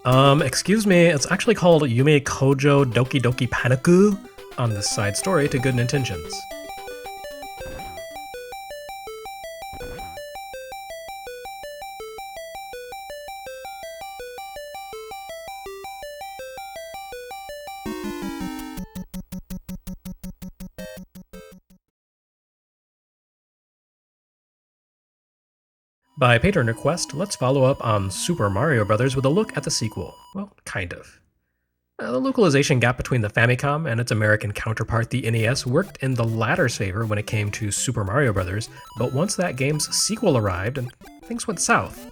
Excuse me, it's actually called Yume Kōjō Doki Doki Paniku on this side story to Good Intentions. By patron request, let's follow up on Super Mario Bros. With a look at the sequel. Well, kind of. The localization gap between the Famicom and its American counterpart, the NES, worked in the latter's favor when it came to Super Mario Bros., but once that game's sequel arrived, things went south.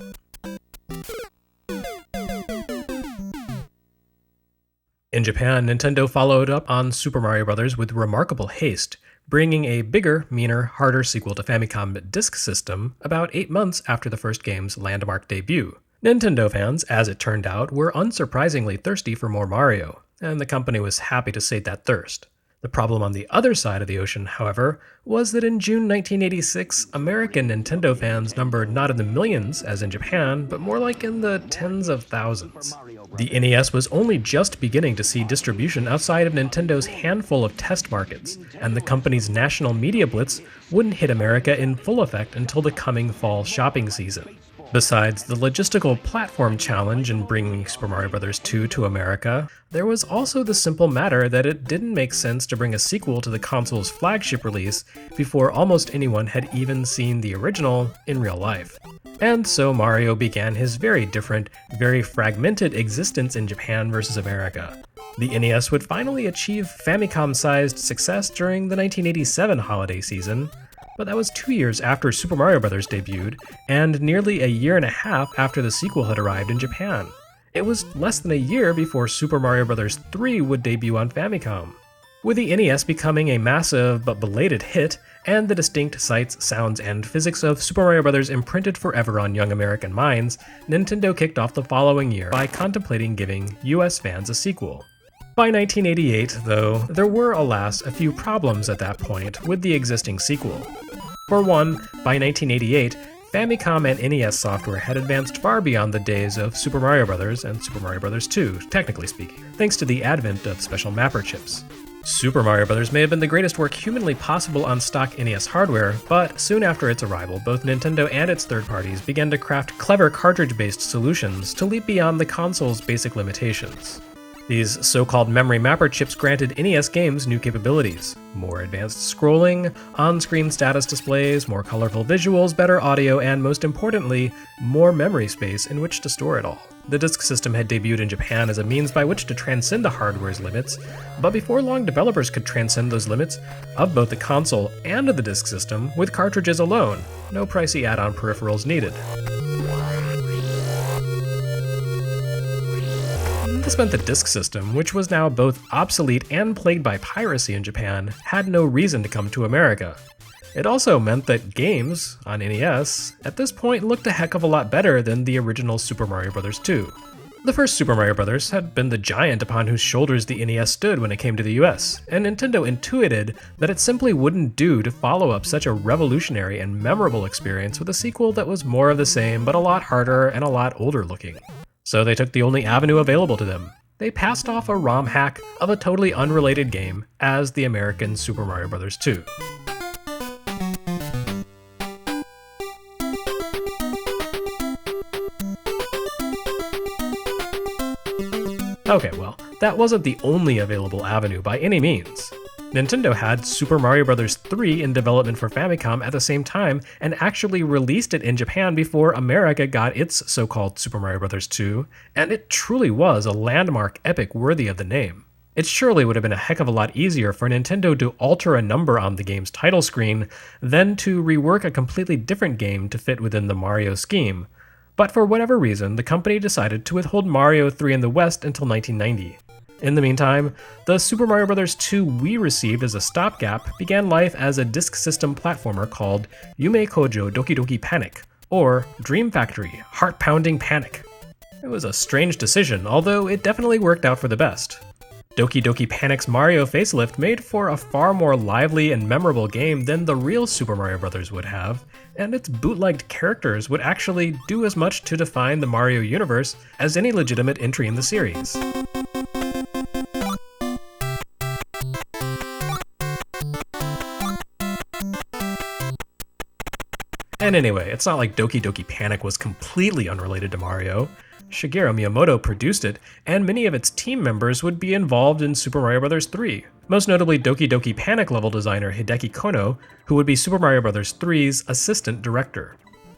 In Japan, Nintendo followed up on Super Mario Bros. With remarkable haste, bringing a bigger, meaner, harder sequel to Famicom Disk System about 8 months after the first game's landmark debut. Nintendo fans, as it turned out, were unsurprisingly thirsty for more Mario, and the company was happy to sate that thirst. The problem on the other side of the ocean, however, was that in June 1986, American Nintendo fans numbered not in the millions, as in Japan, but more like in the tens of thousands. The NES was only just beginning to see distribution outside of Nintendo's handful of test markets, and the company's national media blitz wouldn't hit America in full effect until the coming fall shopping season. Besides the logistical platform challenge in bringing Super Mario Bros. 2 to America, there was also the simple matter that it didn't make sense to bring a sequel to the console's flagship release before almost anyone had even seen the original in real life. And so Mario began his very different, very fragmented existence in Japan versus America. The NES would finally achieve Famicom-sized success during the 1987 holiday season, but that was 2 years after Super Mario Bros. Debuted, and nearly a year and a half after the sequel had arrived in Japan. It was less than a year before Super Mario Bros. 3 would debut on Famicom. With the NES becoming a massive but belated hit, and the distinct sights, sounds, and physics of Super Mario Bros. Imprinted forever on young American minds, Nintendo kicked off the following year by contemplating giving US fans a sequel. By 1988, though, there were, alas, a few problems at that point with the existing sequel. For one, by 1988, Famicom and NES software had advanced far beyond the days of Super Mario Bros. And Super Mario Bros. 2, technically speaking, thanks to the advent of special mapper chips. Super Mario Bros. May have been the greatest work humanly possible on stock NES hardware, but soon after its arrival, both Nintendo and its third parties began to craft clever cartridge-based solutions to leap beyond the console's basic limitations. These so-called memory mapper chips granted NES games new capabilities: more advanced scrolling, on-screen status displays, more colorful visuals, better audio, and most importantly, more memory space in which to store it all. The Disk System had debuted in Japan as a means by which to transcend the hardware's limits, but before long developers could transcend those limits of both the console and of the Disk System with cartridges alone, no pricey add-on peripherals needed. This meant the Disk System, which was now both obsolete and plagued by piracy in Japan, had no reason to come to America. It also meant that games on NES at this point looked a heck of a lot better than the original Super Mario Bros. 2. The first Super Mario Bros. Had been the giant upon whose shoulders the NES stood when it came to the US, and Nintendo intuited that it simply wouldn't do to follow up such a revolutionary and memorable experience with a sequel that was more of the same but a lot harder and a lot older looking. So they took the only avenue available to them. They passed off a ROM hack of a totally unrelated game as the American Super Mario Bros. 2. Okay, well, that wasn't the only available avenue by any means. Nintendo had Super Mario Bros. 3 in development for Famicom at the same time and actually released it in Japan before America got its so-called Super Mario Bros. 2, and it truly was a landmark epic worthy of the name. It surely would have been a heck of a lot easier for Nintendo to alter a number on the game's title screen than to rework a completely different game to fit within the Mario scheme. But for whatever reason, the company decided to withhold Mario 3 in the West until 1990. In the meantime, the Super Mario Bros. 2 we received as a stopgap began life as a Disk System platformer called Yume Kōjō Doki Doki Panic, or Dream Factory Heart-Pounding Panic. It was a strange decision, although it definitely worked out for the best. Doki Doki Panic's Mario facelift made for a far more lively and memorable game than the real Super Mario Bros. Would have, and its bootlegged characters would actually do as much to define the Mario universe as any legitimate entry in the series. And anyway, it's not like Doki Doki Panic was completely unrelated to Mario. Shigeru Miyamoto produced it, and many of its team members would be involved in Super Mario Bros. 3, most notably Doki Doki Panic level designer Hideki Kono, who would be Super Mario Bros. 3's assistant director.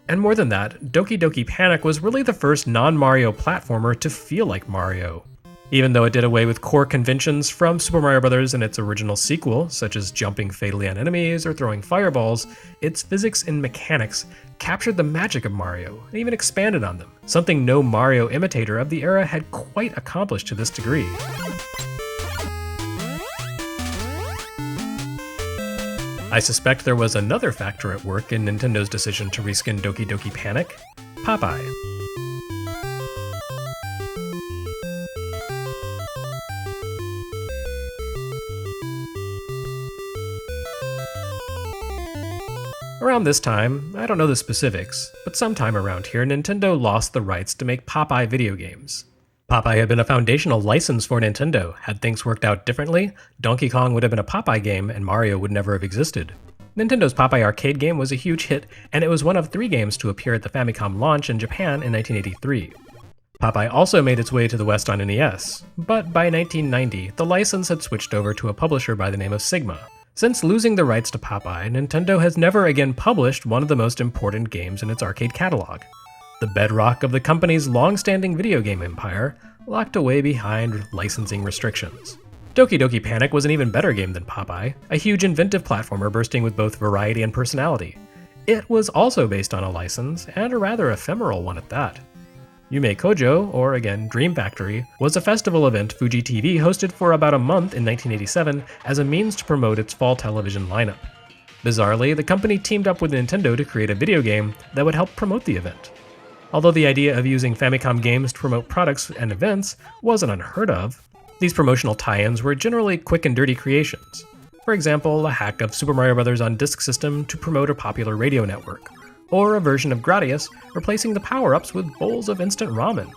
And more than that, Doki Doki Panic was really the first non-Mario platformer to feel like Mario. Even though it did away with core conventions from Super Mario Bros. And its original sequel, such as jumping fatally on enemies or throwing fireballs, its physics and mechanics captured the magic of Mario and even expanded on them, something no Mario imitator of the era had quite accomplished to this degree. I suspect there was another factor at work in Nintendo's decision to reskin Doki Doki Panic: Popeye. Around this time, I don't know the specifics, but sometime around here, Nintendo lost the rights to make Popeye video games. Popeye had been a foundational license for Nintendo. Had things worked out differently, Donkey Kong would have been a Popeye game and Mario would never have existed. Nintendo's Popeye arcade game was a huge hit, and it was one of 3 games to appear at the Famicom launch in Japan in 1983. Popeye also made its way to the West on NES, but by 1990, the license had switched over to a publisher by the name of Sigma. Since losing the rights to Popeye, Nintendo has never again published one of the most important games in its arcade catalog. The bedrock of the company's long-standing video game empire, locked away behind licensing restrictions. Doki Doki Panic was an even better game than Popeye, a huge inventive platformer bursting with both variety and personality. It was also based on a license, and a rather ephemeral one at that. Yume Kōjō, or again Dream Factory, was a festival event Fuji TV hosted for about a month in 1987 as a means to promote its fall television lineup. Bizarrely, the company teamed up with Nintendo to create a video game that would help promote the event. Although the idea of using Famicom games to promote products and events wasn't unheard of, these promotional tie-ins were generally quick and dirty creations. For example, a hack of Super Mario Bros. On Disk System to promote a popular radio network, or a version of Gradius replacing the power-ups with bowls of instant ramen.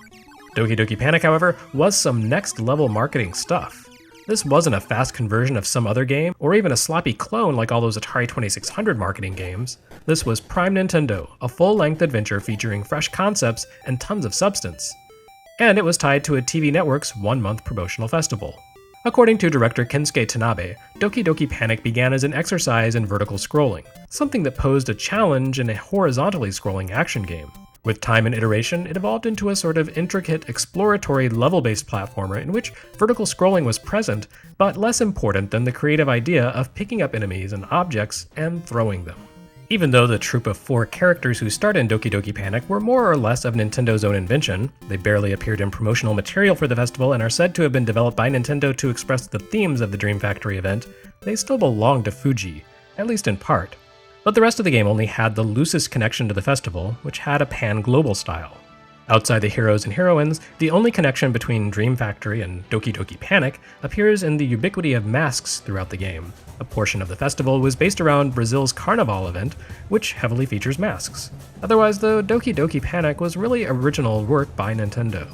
Doki Doki Panic, however, was some next-level marketing stuff. This wasn't a fast conversion of some other game, or even a sloppy clone like all those Atari 2600 marketing games. This was Prime Nintendo, a full-length adventure featuring fresh concepts and tons of substance. And it was tied to a TV network's one-month promotional festival. According to director Kensuke Tanabe, Doki Doki Panic began as an exercise in vertical scrolling, something that posed a challenge in a horizontally scrolling action game. With time and iteration, it evolved into a sort of intricate, exploratory, level-based platformer in which vertical scrolling was present, but less important than the creative idea of picking up enemies and objects and throwing them. Even though the troupe of 4 characters who starred in Doki Doki Panic were more or less of Nintendo's own invention, they barely appeared in promotional material for the festival and are said to have been developed by Nintendo to express the themes of the Dream Factory event, they still belong to Fuji, at least in part. But the rest of the game only had the loosest connection to the festival, which had a pan-global style. Outside the heroes and heroines, the only connection between Dream Factory and Doki Doki Panic appears in the ubiquity of masks throughout the game. A portion of the festival was based around Brazil's Carnival event, which heavily features masks. Otherwise, though, Doki Doki Panic was really original work by Nintendo.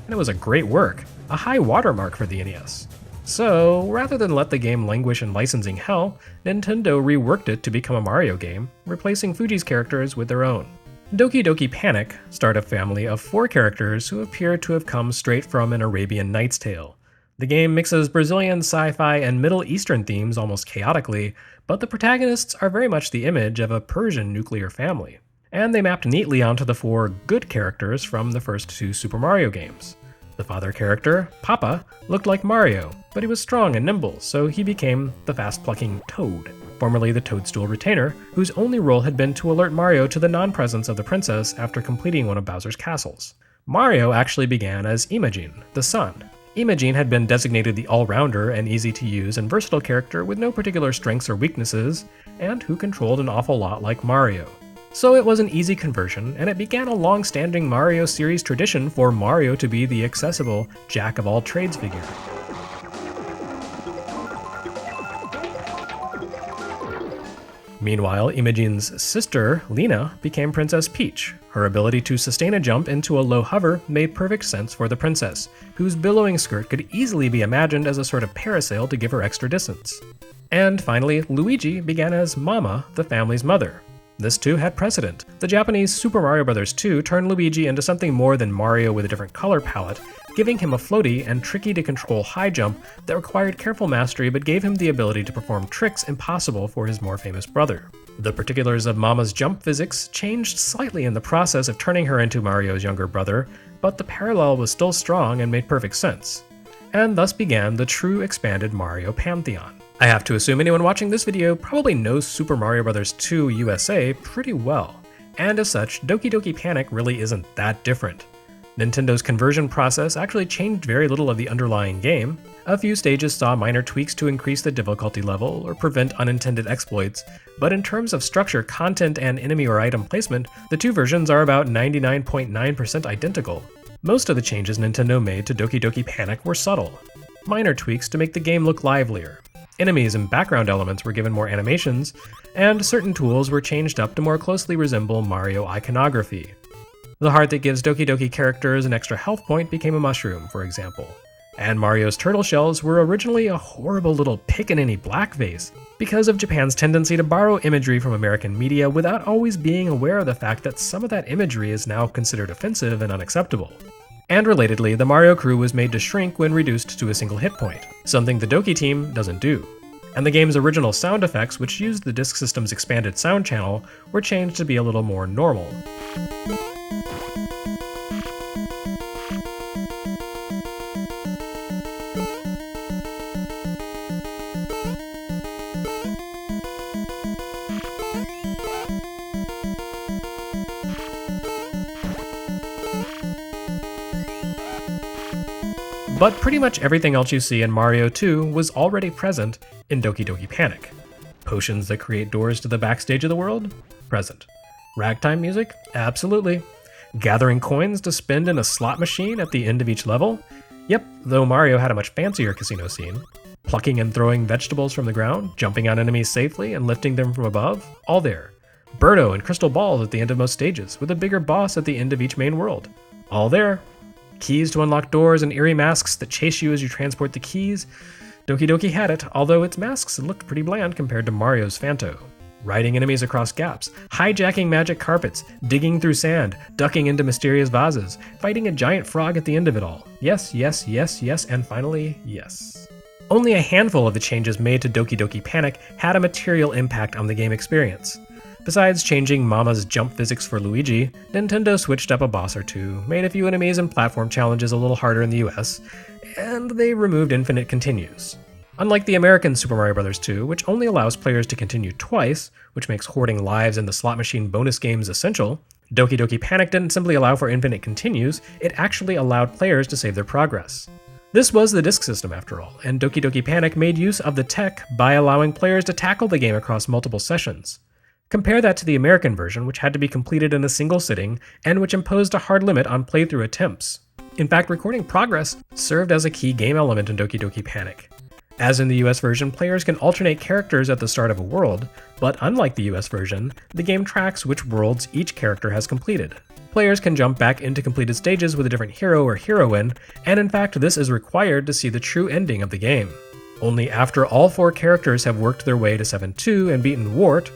And it was a great work, a high watermark for the NES. So, rather than let the game languish in licensing hell, Nintendo reworked it to become a Mario game, replacing Fuji's characters with their own. Doki Doki Panic starred a family of 4 characters who appear to have come straight from an Arabian Nights tale. The game mixes Brazilian sci-fi and Middle Eastern themes almost chaotically, but the protagonists are very much the image of a Persian nuclear family. And they mapped neatly onto the 4 good characters from the first 2 Super Mario games. The father character, Papa, looked like Mario, but he was strong and nimble, so he became the fast-plucking Toad, formerly the Toadstool Retainer, whose only role had been to alert Mario to the non-presence of the princess after completing one of Bowser's castles. Mario actually began as Imogene, the son. Imogene had been designated the all-rounder and easy-to-use and versatile character with no particular strengths or weaknesses, and who controlled an awful lot like Mario. So it was an easy conversion, and it began a long-standing Mario series tradition for Mario to be the accessible jack-of-all-trades figure. Meanwhile, Imogen's sister, Lena, became Princess Peach. Her ability to sustain a jump into a low hover made perfect sense for the princess, whose billowing skirt could easily be imagined as a sort of parasail to give her extra distance. And finally, Luigi began as Mama, the family's mother. This too had precedent. The Japanese Super Mario Bros. 2 turned Luigi into something more than Mario with a different color palette, giving him a floaty and tricky to control high jump that required careful mastery but gave him the ability to perform tricks impossible for his more famous brother. The particulars of Mama's jump physics changed slightly in the process of turning her into Mario's younger brother, but the parallel was still strong and made perfect sense. And thus began the true expanded Mario pantheon. I have to assume anyone watching this video probably knows Super Mario Bros. 2 USA pretty well, and as such, Doki Doki Panic really isn't that different. Nintendo's conversion process actually changed very little of the underlying game. A few stages saw minor tweaks to increase the difficulty level or prevent unintended exploits, but in terms of structure, content, and enemy or item placement, the two versions are about 99.9% identical. Most of the changes Nintendo made to Doki Doki Panic were subtle. Minor tweaks to make the game look livelier. Enemies and background elements were given more animations, and certain tools were changed up to more closely resemble Mario iconography. The heart that gives Doki Doki characters an extra health point became a mushroom, for example. And Mario's turtle shells were originally a horrible little pickaninny blackface, because of Japan's tendency to borrow imagery from American media without always being aware of the fact that some of that imagery is now considered offensive and unacceptable. And relatedly, the Mario crew was made to shrink when reduced to a single hit point, something the Doki team doesn't do. And the game's original sound effects, which used the Disk System's expanded sound channel, were changed to be a little more normal. But pretty much everything else you see in Mario 2 was already present in Doki Doki Panic. Potions that create doors to the backstage of the world? Present. Ragtime music? Absolutely. Gathering coins to spend in a slot machine at the end of each level? Yep, though Mario had a much fancier casino scene. Plucking and throwing vegetables from the ground, jumping on enemies safely and lifting them from above? All there. Birdo and crystal balls at the end of most stages, with a bigger boss at the end of each main world? All there. Keys to unlock doors and eerie masks that chase you as you transport the keys? Doki Doki had it, although its masks looked pretty bland compared to Mario's Phanto. Riding enemies across gaps, hijacking magic carpets, digging through sand, ducking into mysterious vases, fighting a giant frog at the end of it all. Yes, yes, yes, yes, and finally, yes. Only a handful of the changes made to Doki Doki Panic had a material impact on the game experience. Besides changing Mama's jump physics for Luigi, Nintendo switched up a boss or two, made a few enemies and platform challenges a little harder in the US, and they removed infinite continues. Unlike the American Super Mario Bros. 2, which only allows players to continue twice, which makes hoarding lives in the slot machine bonus games essential, Doki Doki Panic didn't simply allow for infinite continues, it actually allowed players to save their progress. This was the Disk System after all, and Doki Doki Panic made use of the tech by allowing players to tackle the game across multiple sessions. Compare that to the American version, which had to be completed in a single sitting, and which imposed a hard limit on playthrough attempts. In fact, recording progress served as a key game element in Doki Doki Panic. As in the US version, players can alternate characters at the start of a world, but unlike the US version, the game tracks which worlds each character has completed. Players can jump back into completed stages with a different hero or heroine, and in fact this is required to see the true ending of the game. Only after all four characters have worked their way to 7-2 and beaten Wart,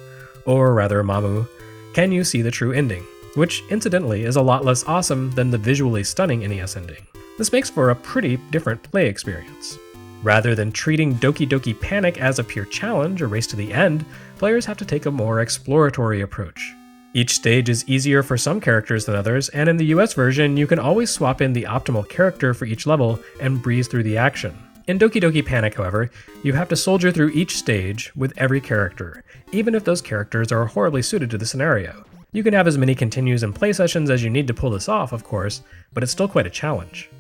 or rather Mamu, can you see the true ending, which incidentally is a lot less awesome than the visually stunning NES ending. This makes for a pretty different play experience. Rather than treating Doki Doki Panic as a pure challenge or race to the end, players have to take a more exploratory approach. Each stage is easier for some characters than others, and in the US version you can always swap in the optimal character for each level and breeze through the action. In Doki Doki Panic, however, you have to soldier through each stage with every character, even if those characters are horribly suited to the scenario. You can have as many continues and play sessions as you need to pull this off, of course, but it's still quite a challenge.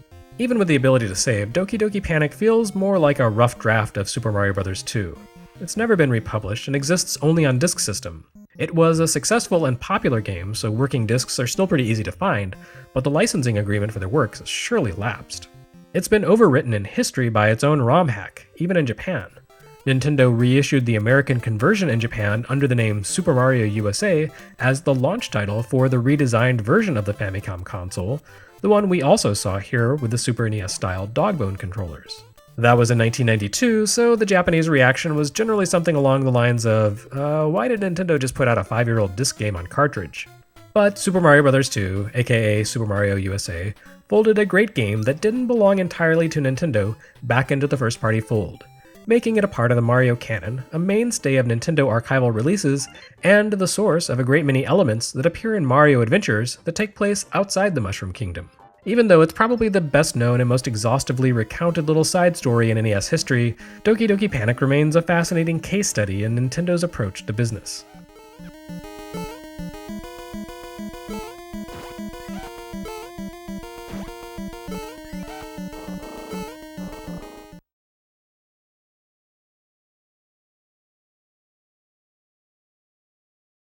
Even with the ability to save, Doki Doki Panic feels more like a rough draft of Super Mario Bros. 2. It's never been republished and exists only on Disk System. It was a successful and popular game, so working discs are still pretty easy to find, but the licensing agreement for their works has surely lapsed. It's been overwritten in history by its own ROM hack, even in Japan. Nintendo reissued the American conversion in Japan under the name Super Mario USA as the launch title for the redesigned version of the Famicom console, the one we also saw here with the Super NES-style Dogbone controllers. That was in 1992, so the Japanese reaction was generally something along the lines of, why did Nintendo just put out a 5-year-old disc game on cartridge? But Super Mario Bros. 2, aka Super Mario USA, folded a great game that didn't belong entirely to Nintendo back into the first-party fold, making it a part of the Mario canon, a mainstay of Nintendo archival releases, and the source of a great many elements that appear in Mario adventures that take place outside the Mushroom Kingdom. Even though it's probably the best known and most exhaustively recounted little side story in NES history, Doki Doki Panic remains a fascinating case study in Nintendo's approach to business.